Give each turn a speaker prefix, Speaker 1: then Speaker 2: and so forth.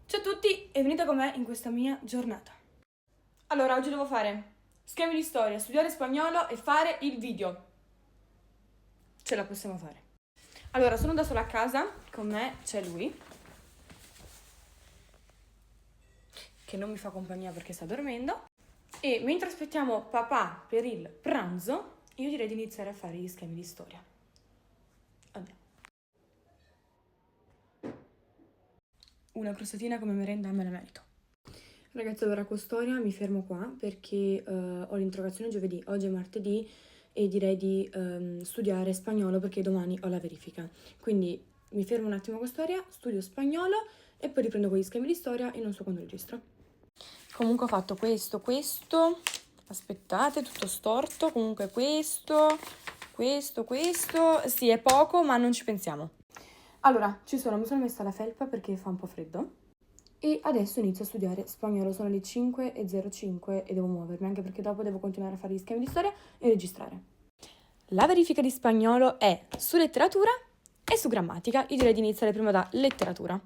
Speaker 1: Ciao a tutti e venite con me in questa mia giornata. Allora, oggi devo fare schemi di storia, studiare spagnolo e fare il video. Ce la possiamo fare. Allora, sono da sola a casa, con me c'è lui, che non mi fa compagnia perché sta dormendo. E mentre aspettiamo papà per il pranzo, io direi di iniziare a fare gli schemi di storia. Andiamo. Una crostatina come merenda me la merito. Ragazzi, allora con storia mi fermo qua perché ho l'interrogazione giovedì, oggi è martedì e direi di studiare spagnolo perché domani ho la verifica. Quindi mi fermo un attimo con storia, studio spagnolo e poi riprendo con gli schemi di storia e non so quando registro. Comunque ho fatto questo, aspettate, tutto storto, comunque questo, sì è poco ma non ci pensiamo. Allora, mi sono messa la felpa perché fa un po' freddo. E adesso inizio a studiare spagnolo, sono le 5:05 e devo muovermi, anche perché dopo devo continuare a fare gli schemi di storia e registrare. La verifica di spagnolo è su letteratura e su grammatica. Io direi di iniziare prima da letteratura.